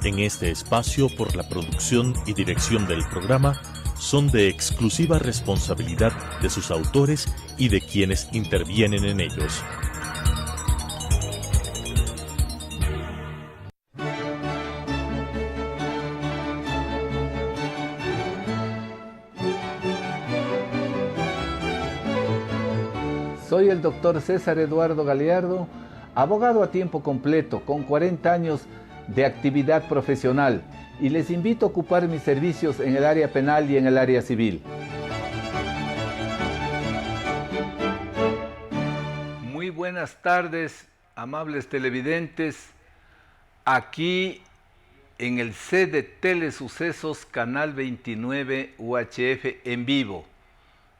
En este espacio por la producción y dirección del programa son de exclusiva responsabilidad de sus autores y de quienes intervienen en ellos. Soy el doctor César Eduardo Galeardo, abogado a tiempo completo con 40 años de actividad profesional, y les invito a ocupar mis servicios en el área penal y en el área civil. Muy buenas tardes, amables televidentes, aquí en el set de Telesucesos, Canal 29 UHF en vivo,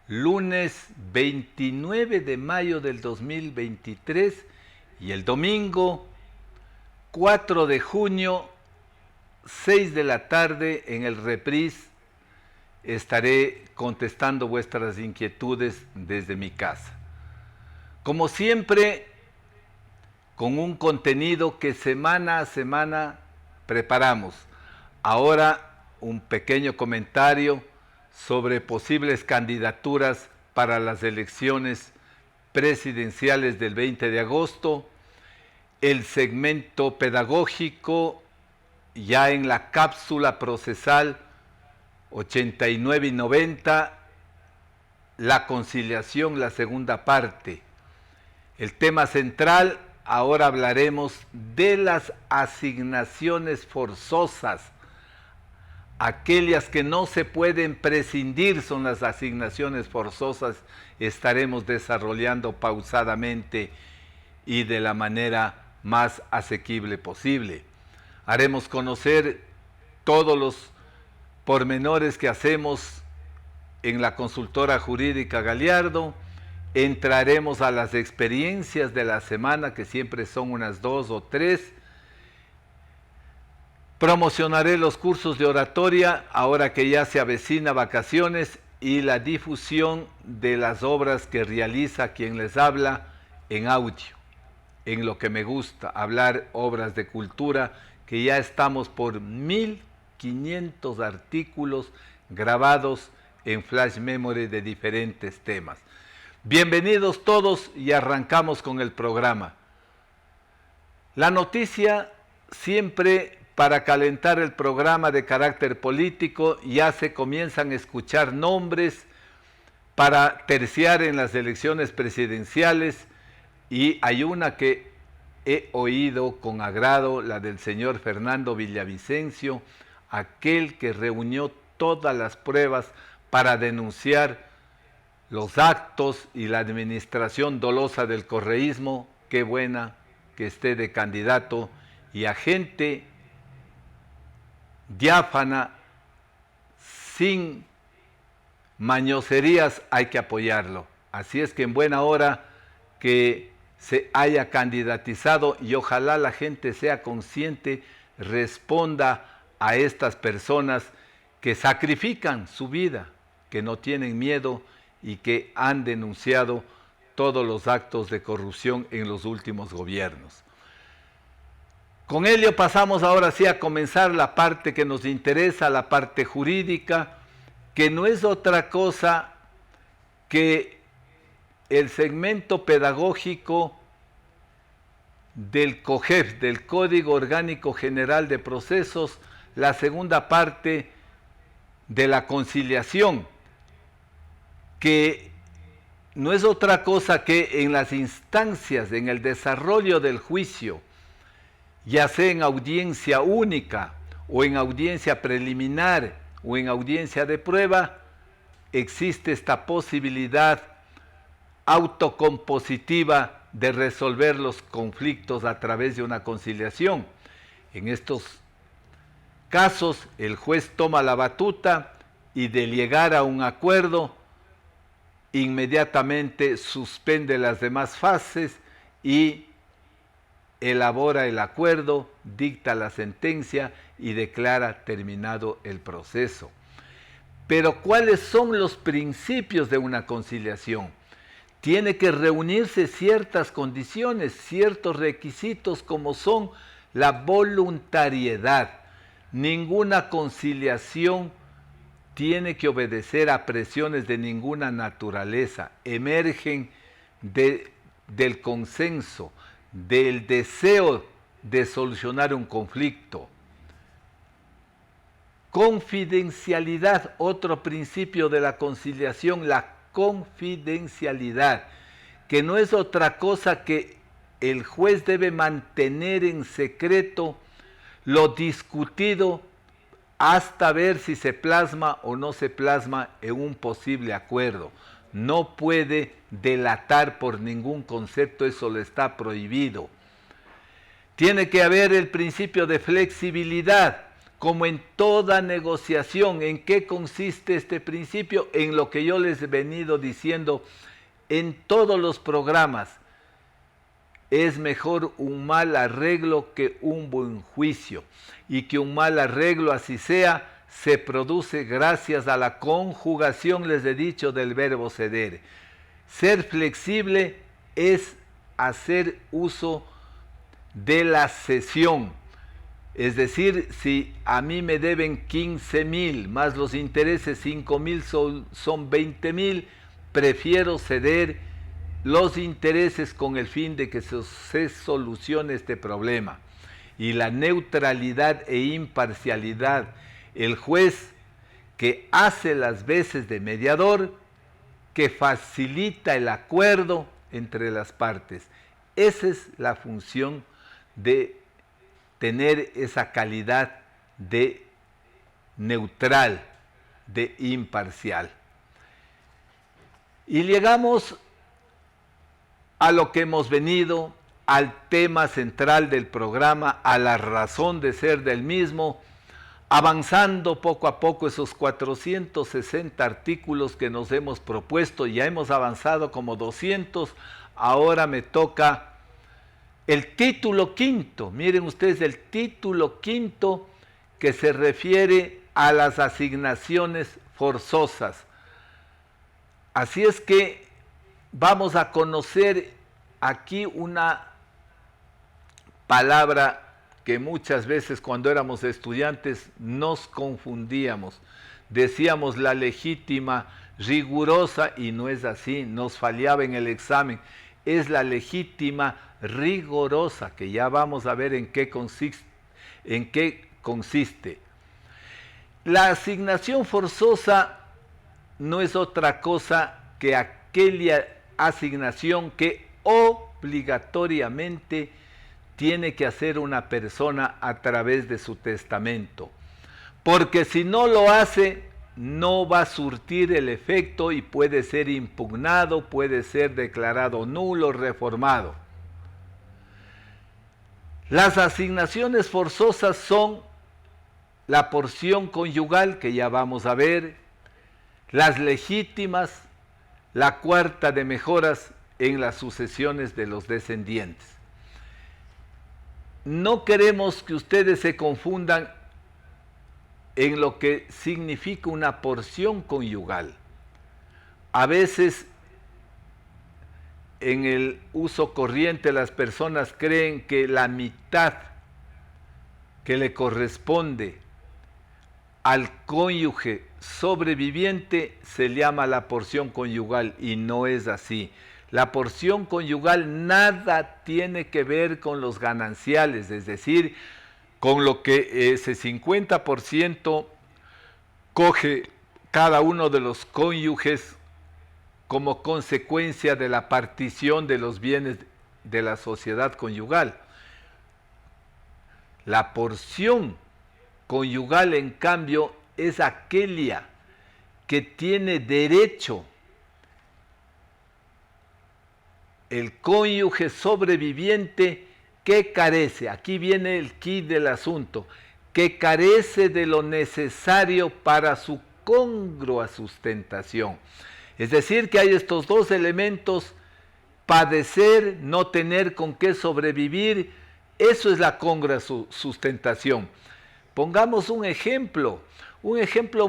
lunes 29 de mayo del 2023 y el domingo 4 de junio, 6 de la tarde, en el reprise estaré contestando vuestras inquietudes desde mi casa. Como siempre, con un contenido que semana a semana preparamos. Ahora un pequeño comentario sobre posibles candidaturas para las elecciones presidenciales del 20 de agosto. El segmento pedagógico ya en la cápsula procesal 89 y 90, la conciliación, la segunda parte. El tema central, ahora hablaremos de las asignaciones forzosas. Aquellas que no se pueden prescindir son las asignaciones forzosas. Estaremos desarrollando pausadamente y de la manera más asequible posible. Haremos conocer todos los pormenores que hacemos en la consultora jurídica Galeardo. Entraremos a las experiencias de la semana, que siempre son unas 2 o 3. Promocionaré los cursos de oratoria, ahora que ya se avecina vacaciones, y la difusión de las obras que realiza quien les habla en audio. En lo que me gusta, hablar obras de cultura, que ya estamos por 1500 artículos grabados en flash memory de diferentes temas. Bienvenidos todos y arrancamos con el programa. La noticia, siempre para calentar el programa de carácter político, ya se comienzan a escuchar nombres para terciar en las elecciones presidenciales, y hay una que he oído con agrado, la del señor Fernando Villavicencio, aquel que reunió todas las pruebas para denunciar los actos y la administración dolosa del correísmo. Qué buena que esté de candidato, y a gente diáfana, sin mañoserías, hay que apoyarlo. Así es que en buena hora que se haya candidatizado, y ojalá la gente sea consciente, responda a estas personas que sacrifican su vida, que no tienen miedo y que han denunciado todos los actos de corrupción en los últimos gobiernos. Con ello pasamos ahora sí a comenzar la parte que nos interesa, la parte jurídica, que no es otra cosa que el segmento pedagógico del COGEP, del Código Orgánico General de Procesos, la segunda parte de la conciliación, que no es otra cosa que en las instancias, en el desarrollo del juicio, ya sea en audiencia única o en audiencia preliminar o en audiencia de prueba, existe esta posibilidad autocompositiva de resolver los conflictos a través de una conciliación. En estos casos, el juez toma la batuta y, de llegar a un acuerdo, inmediatamente suspende las demás fases y elabora el acuerdo, dicta la sentencia y declara terminado el proceso. Pero ¿cuáles son los principios de una conciliación? Tiene que reunirse ciertas condiciones, ciertos requisitos, como son la voluntariedad. Ninguna conciliación tiene que obedecer a presiones de ninguna naturaleza. Emergen del consenso, del deseo de solucionar un conflicto. Confidencialidad, otro principio de la conciliación, la confidencialidad, que no es otra cosa que el juez debe mantener en secreto lo discutido hasta ver si se plasma o no se plasma en un posible acuerdo. No puede delatar por ningún concepto, eso le está prohibido. Tiene que haber el principio de flexibilidad, como en toda negociación. ¿En qué consiste este principio? En lo que yo les he venido diciendo en todos los programas. Es mejor un mal arreglo que un buen juicio, y que un mal arreglo, así sea, se produce gracias a la conjugación, les he dicho, del verbo ceder. Ser flexible es hacer uso de la cesión. Es decir, si a mí me deben 15,000 más los intereses 5,000 son 20,000, prefiero ceder los intereses con el fin de que se solucione este problema. Y la neutralidad e imparcialidad, el juez que hace las veces de mediador, que facilita el acuerdo entre las partes. Esa es la función de tener esa calidad de neutral, de imparcial. Y llegamos a lo que hemos venido, al tema central del programa, a la razón de ser del mismo, avanzando poco a poco esos 460 artículos que nos hemos propuesto. Ya hemos avanzado como 200, ahora me toca el título quinto. Miren ustedes, el título quinto, que se refiere a las asignaciones forzosas. Así es que vamos a conocer aquí una palabra que muchas veces cuando éramos estudiantes nos confundíamos. Decíamos la legítima, rigurosa, y no es así, nos fallaba en el examen. Es la legítima, rigorosa, que ya vamos a ver en qué consiste. La asignación forzosa no es otra cosa que aquella asignación que obligatoriamente tiene que hacer una persona a través de su testamento, porque si no lo hace, no va a surtir el efecto y puede ser impugnado, puede ser declarado nulo, reformado. Las asignaciones forzosas son la porción conyugal, que ya vamos a ver, las legítimas, la cuarta de mejoras en las sucesiones de los descendientes. No queremos que ustedes se confundan en lo que significa una porción conyugal. A veces en el uso corriente las personas creen que la mitad que le corresponde al cónyuge sobreviviente se llama la porción conyugal, y no es así. La porción conyugal nada tiene que ver con los gananciales, es decir, con lo que ese 50% coge cada uno de los cónyuges como consecuencia de la partición de los bienes de la sociedad conyugal. La porción conyugal, en cambio, es aquella que tiene derecho el cónyuge sobreviviente que carece, aquí viene el quid del asunto, que carece de lo necesario para su congrua sustentación. Es decir, que hay estos dos elementos: padecer, no tener con qué sobrevivir. Eso es la congrua sustentación. Pongamos un ejemplo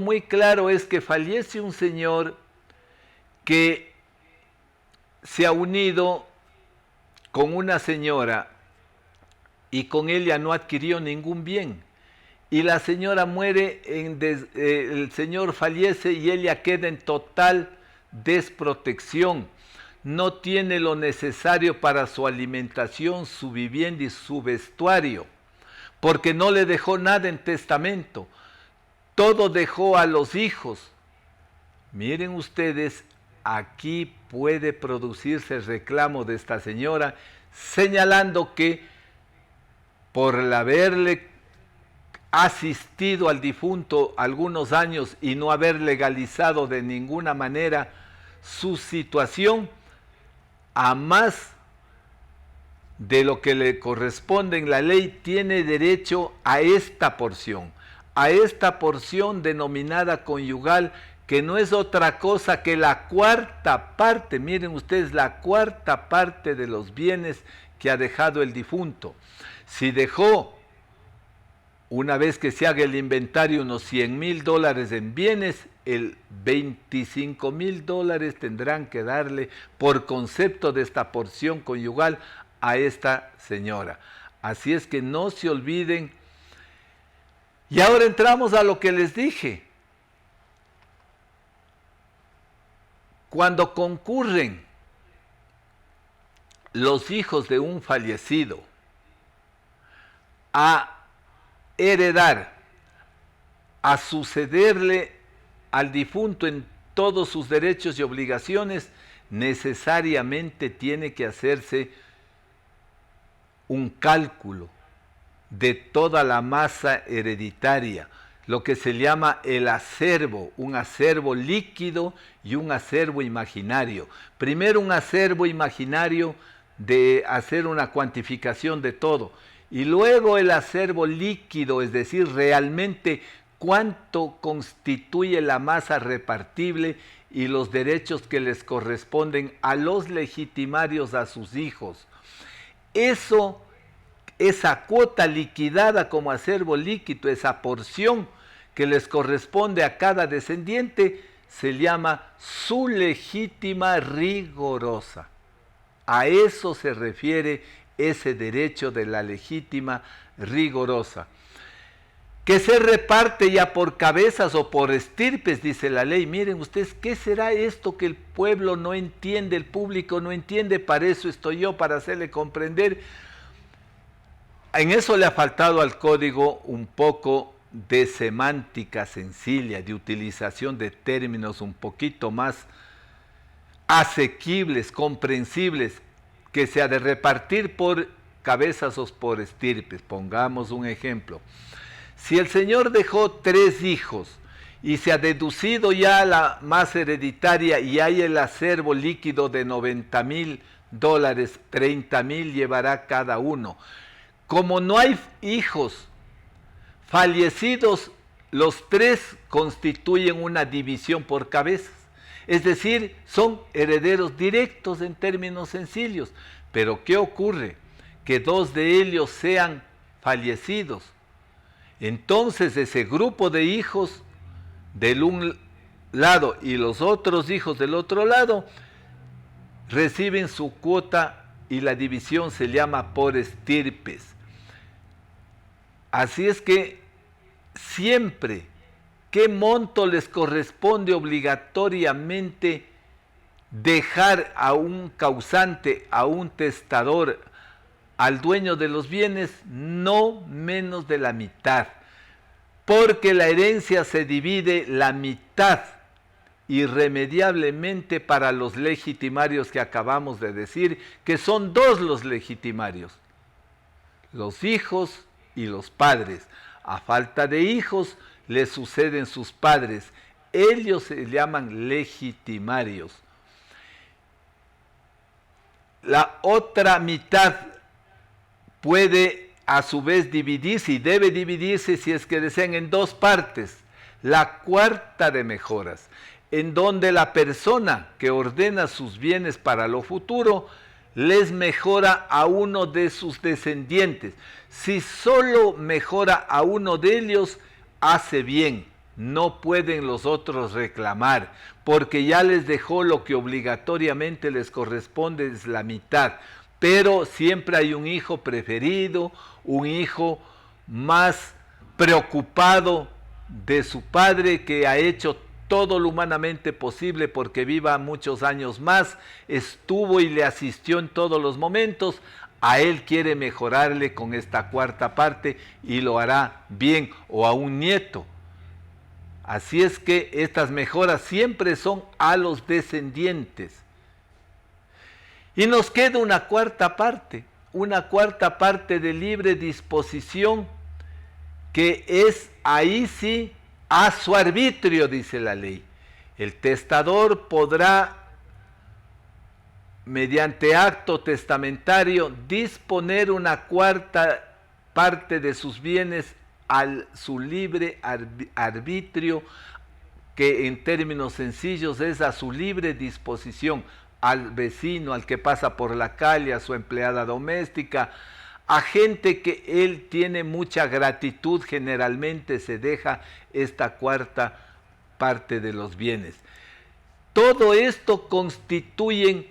muy claro es que fallece un señor que se ha unido con una señora y con ella no adquirió ningún bien. Y la señora muere, el señor fallece y ella queda en total desprotección. No tiene lo necesario para su alimentación, su vivienda y su vestuario, porque no le dejó nada en testamento. Todo dejó a los hijos. Miren ustedes, aquí puede producirse el reclamo de esta señora, señalando que por el haberle asistido al difunto algunos años y no haber legalizado de ninguna manera su situación, a más de lo que le corresponde en la ley, tiene derecho a esta porción denominada conyugal, que no es otra cosa que la cuarta parte, miren ustedes, la cuarta parte de los bienes que ha dejado el difunto. Si dejó, una vez que se haga el inventario, unos $100,000 en bienes, el $25,000 tendrán que darle por concepto de esta porción conyugal a esta señora. Así es que no se olviden. Y ahora entramos a lo que les dije. Cuando concurren los hijos de un fallecido a heredar, a sucederle al difunto en todos sus derechos y obligaciones, necesariamente tiene que hacerse un cálculo de toda la masa hereditaria, lo que se llama el acervo, un acervo líquido y un acervo imaginario. Primero un acervo imaginario de hacer una cuantificación de todo, y luego el acervo líquido, es decir, realmente cuánto constituye la masa repartible y los derechos que les corresponden a los legitimarios a sus hijos. Esa cuota liquidada como acervo líquido, esa porción que les corresponde a cada descendiente, se llama su legítima rigorosa. A eso se refiere ese derecho de la legítima rigorosa, que se reparte ya por cabezas o por estirpes, dice la ley. Miren ustedes, ¿qué será esto que el pueblo no entiende, el público no entiende? Para eso estoy yo, para hacerle comprender. En eso le ha faltado al código un poco de semántica sencilla, de utilización de términos un poquito más asequibles, comprensibles, que se ha de repartir por cabezas o por estirpes. Pongamos un ejemplo. Si el señor dejó 3 hijos y se ha deducido ya la masa hereditaria y hay el acervo líquido de $90,000, $30,000 llevará cada uno. Como no hay hijos fallecidos, los 3 constituyen una división por cabezas. Es decir, son herederos directos en términos sencillos. Pero ¿qué ocurre? Que 2 de ellos sean fallecidos. Entonces ese grupo de hijos del un lado y los otros hijos del otro lado reciben su cuota y la división se llama por estirpes. Así es que siempre, ¿qué monto les corresponde obligatoriamente dejar a un causante, a un testador, al dueño de los bienes? No menos de la mitad, porque la herencia se divide la mitad irremediablemente para los legitimarios que acabamos de decir, que son 2 los legitimarios, los hijos y los padres. A falta de hijos, le suceden sus padres. Ellos se llaman legitimarios. La otra mitad puede a su vez dividirse, y debe dividirse si es que desean, en 2 partes. La cuarta de mejoras, en donde la persona que ordena sus bienes para lo futuro les mejora a uno de sus descendientes. Si solo mejora a uno de ellos, hace bien, no pueden los otros reclamar, porque ya les dejó lo que obligatoriamente les corresponde, es la mitad. Pero siempre hay un hijo preferido, un hijo más preocupado de su padre, que ha hecho todo lo humanamente posible porque viva muchos años más, estuvo y le asistió en todos los momentos. A él quiere mejorarle con esta cuarta parte y lo hará bien, o a un nieto. Así es que estas mejoras siempre son a los descendientes. Y nos queda una cuarta parte de libre disposición, que es ahí sí a su arbitrio, dice la ley. El testador podrá, mediante acto testamentario, disponer una cuarta parte de sus bienes a su libre arbitrio, que en términos sencillos es a su libre disposición, al vecino, al que pasa por la calle, a su empleada doméstica, a gente que él tiene mucha gratitud. Generalmente se deja esta cuarta parte de los bienes. Todo esto constituyen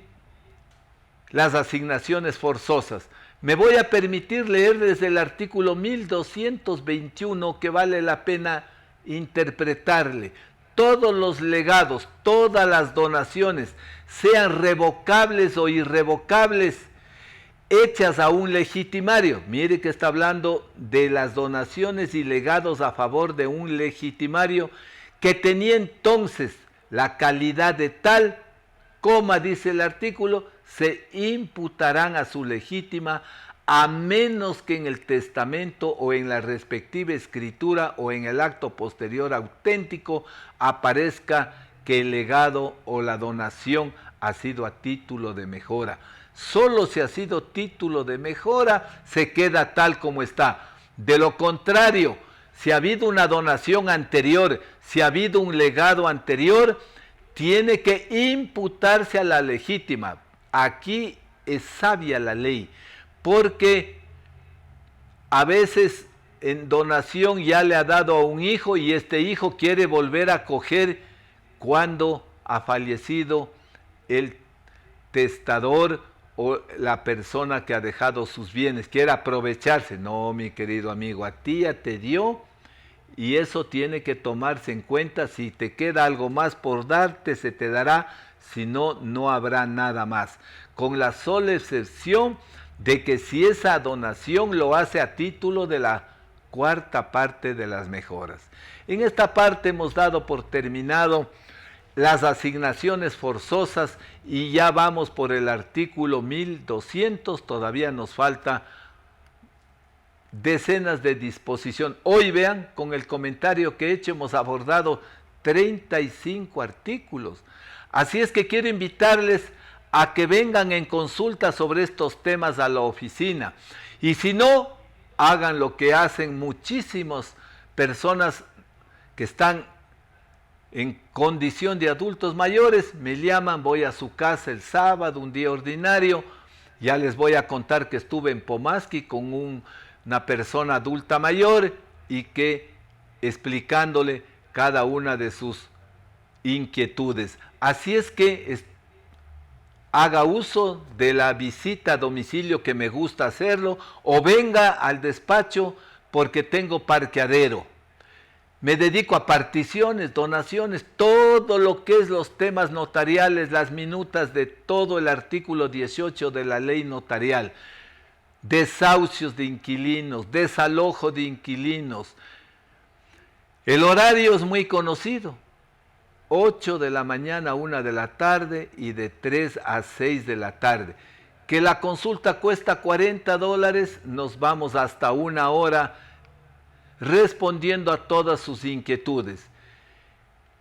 las asignaciones forzosas. Me voy a permitir leer desde el artículo 1221, que vale la pena interpretarle. Todos los legados, todas las donaciones, sean revocables o irrevocables, hechas a un legitimario. Mire que está hablando de las donaciones y legados a favor de un legitimario que tenía entonces la calidad de tal, dice el artículo, se imputarán a su legítima, a menos que en el testamento o en la respectiva escritura o en el acto posterior auténtico aparezca que el legado o la donación ha sido a título de mejora. Solo si ha sido título de mejora, se queda tal como está. De lo contrario, si ha habido una donación anterior, si ha habido un legado anterior, tiene que imputarse a la legítima. Aquí es sabia la ley, porque a veces en donación ya le ha dado a un hijo y este hijo quiere volver a coger cuando ha fallecido el testador o la persona que ha dejado sus bienes, quiere aprovecharse. No, mi querido amigo, a ti ya te dio y eso tiene que tomarse en cuenta. Si te queda algo más por darte, se te dará, si no, no habrá nada más. Con la sola excepción de que si esa donación lo hace a título de la cuarta parte de las mejoras. En esta parte hemos dado por terminado las asignaciones forzosas y ya vamos por el artículo 1200, todavía nos falta decenas de disposición. Hoy vean, con el comentario que he hecho hemos abordado 35 artículos. Así es que quiero invitarles a que vengan en consulta sobre estos temas a la oficina. Y si no, hagan lo que hacen muchísimas personas que están en condición de adultos mayores. Me llaman, voy a su casa el sábado, un día ordinario. Ya les voy a contar que estuve en Pomaski con una persona adulta mayor y que explicándole cada una de sus inquietudes. Así es que haga uso de la visita a domicilio, que me gusta hacerlo, o venga al despacho porque tengo parqueadero. Me dedico a particiones, donaciones, todo lo que es los temas notariales, las minutas de todo el artículo 18 de la ley notarial, desahucios de inquilinos, desalojo de inquilinos. El horario es muy conocido, 8 de la mañana a 1 de la tarde y de 3 a 6 de la tarde. Que la consulta cuesta $40, nos vamos hasta 1 hora respondiendo a todas sus inquietudes.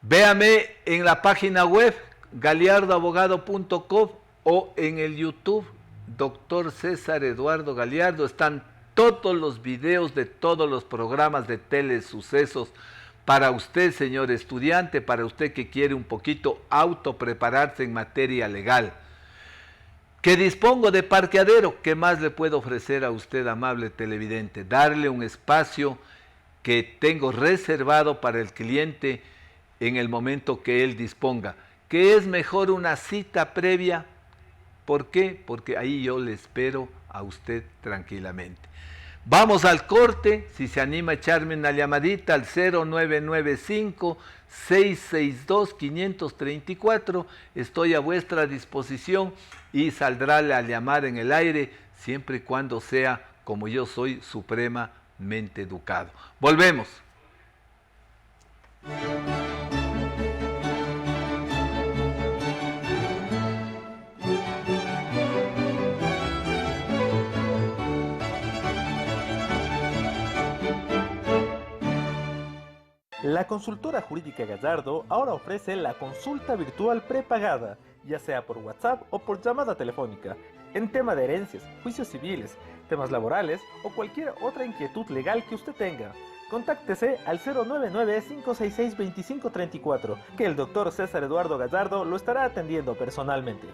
Véame en la página web galiardoabogado.com o en el YouTube Dr. César Eduardo Galiardo. Están todos los videos de todos los programas de Telesucesos para usted, señor estudiante, para usted que quiere un poquito autoprepararse en materia legal. Que dispongo de parqueadero, ¿qué más le puedo ofrecer a usted, amable televidente? Darle un espacio que tengo reservado para el cliente en el momento que él disponga. ¿Que es mejor una cita previa? ¿Por qué? Porque ahí yo le espero a usted tranquilamente. Vamos al corte, si se anima a echarme una llamadita al 0995-662-534, estoy a vuestra disposición y saldrá a llamar en el aire, siempre y cuando sea como yo soy, supremamente educado. Volvemos. La consultora jurídica Gallardo ahora ofrece la consulta virtual prepagada, ya sea por WhatsApp o por llamada telefónica, en tema de herencias, juicios civiles, temas laborales o cualquier otra inquietud legal que usted tenga. Contáctese al 099-566-2534, que el doctor César Eduardo Gallardo lo estará atendiendo personalmente.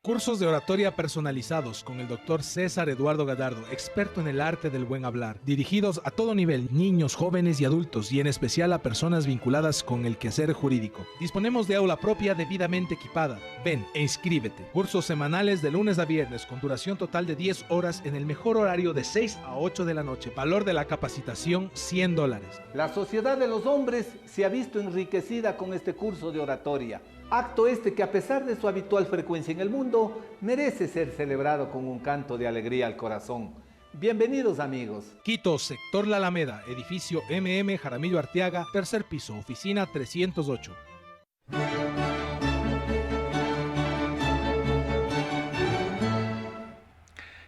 Cursos de oratoria personalizados con el Dr. César Eduardo Gallardo, experto en el arte del buen hablar, dirigidos a todo nivel, niños, jóvenes y adultos, y en especial a personas vinculadas con el quehacer jurídico. Disponemos de aula propia debidamente equipada. Ven e inscríbete. Cursos semanales de lunes a viernes con duración total de 10 horas en el mejor horario de 6 a 8 de la noche. Valor de la capacitación, $100. La sociedad de los hombres se ha visto enriquecida con este curso de oratoria. Acto este que, a pesar de su habitual frecuencia en el mundo, merece ser celebrado con un canto de alegría al corazón. Bienvenidos, amigos. Quito, sector La Alameda, edificio MM Jaramillo Arteaga, tercer piso, oficina 308.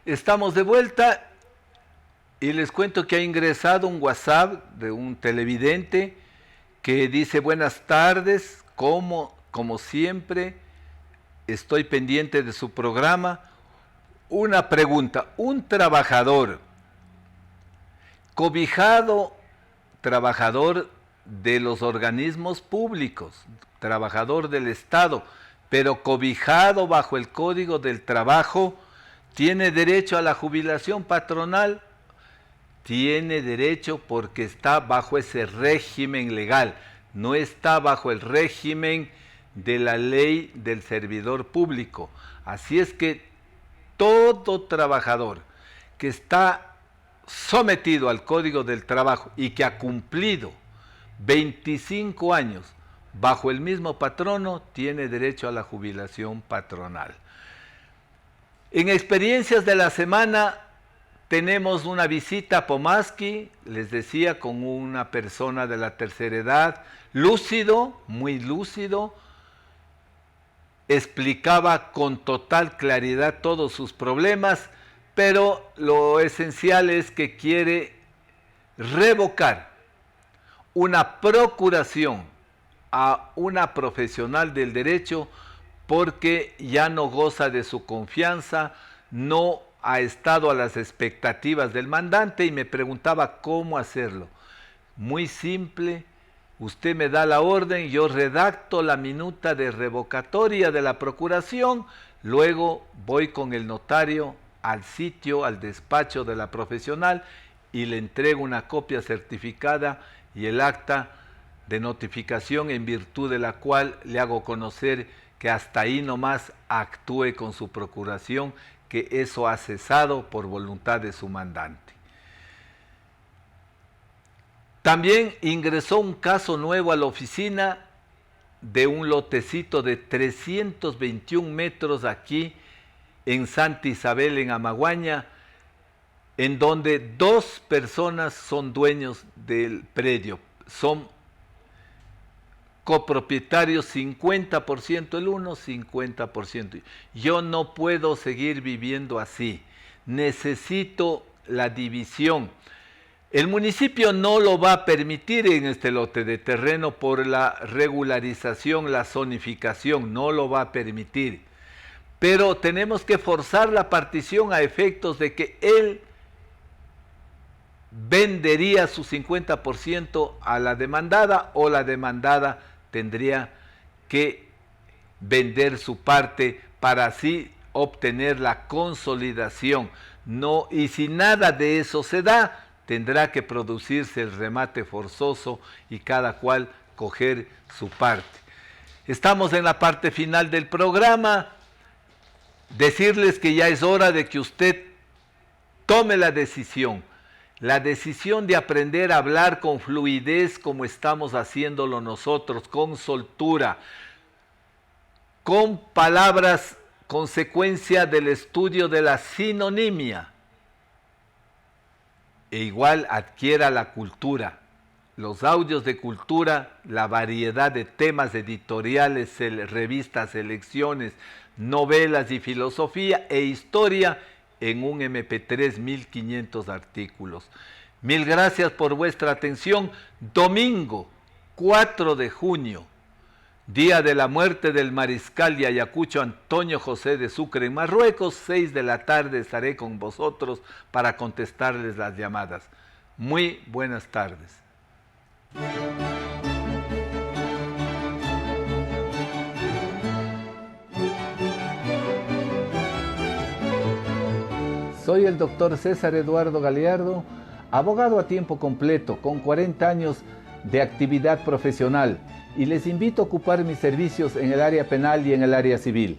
Estamos de vuelta y les cuento que ha ingresado un WhatsApp de un televidente que dice: buenas tardes, como siempre, estoy pendiente de su programa. Una pregunta: un trabajador, cobijado, trabajador de los organismos públicos, trabajador del Estado, pero cobijado bajo el Código del Trabajo, ¿tiene derecho a la jubilación patronal? Tiene derecho porque está bajo ese régimen legal, no está bajo el régimen de la ley del servidor público. Así es que todo trabajador que está sometido al Código del Trabajo y que ha cumplido 25 años bajo el mismo patrono tiene derecho a la jubilación patronal. En experiencias de la semana tenemos una visita a Pomaski, les decía, con una persona de la tercera edad, lúcido, muy lúcido, explicaba con total claridad todos sus problemas, pero lo esencial es que quiere revocar una procuración a una profesional del derecho porque ya no goza de su confianza, no ha estado a las expectativas del mandante, y me preguntaba cómo hacerlo. Muy simple. Usted me da la orden, yo redacto la minuta de revocatoria de la procuración, luego voy con el notario al sitio, al despacho de la profesional, y le entrego una copia certificada y el acta de notificación en virtud de la cual le hago conocer que hasta ahí nomás actúe con su procuración, que eso ha cesado por voluntad de su mandante. También ingresó un caso nuevo a la oficina de un lotecito de 321 metros aquí en Santa Isabel, en Amaguaña, en donde 2 personas son dueños del predio, son copropietarios, 50% el uno, 50%. Yo no puedo seguir viviendo así, necesito la división. El municipio no lo va a permitir en este lote de terreno por la regularización, la zonificación, no lo va a permitir. Pero tenemos que forzar la partición a efectos de que él vendería su 50% a la demandada, o la demandada tendría que vender su parte para así obtener la consolidación. No, y si nada de eso se da, tendrá que producirse el remate forzoso y cada cual coger su parte. Estamos en la parte final del programa. Decirles que ya es hora de que usted tome la decisión de aprender a hablar con fluidez como estamos haciéndolo nosotros, con soltura, con palabras consecuencia del estudio de la sinonimia. E igual adquiera la cultura, los audios de cultura, la variedad de temas editoriales, revistas, selecciones, novelas y filosofía e historia en un MP3, 1500 artículos. Mil gracias por vuestra atención. Domingo 4 de junio, día de la muerte del mariscal de Ayacucho Antonio José de Sucre en Marruecos, 6 de la tarde estaré con vosotros para contestarles las llamadas. Muy buenas tardes. Soy el doctor César Eduardo Galeardo, abogado a tiempo completo, con 40 años de actividad profesional, y les invito a ocupar mis servicios en el área penal y en el área civil.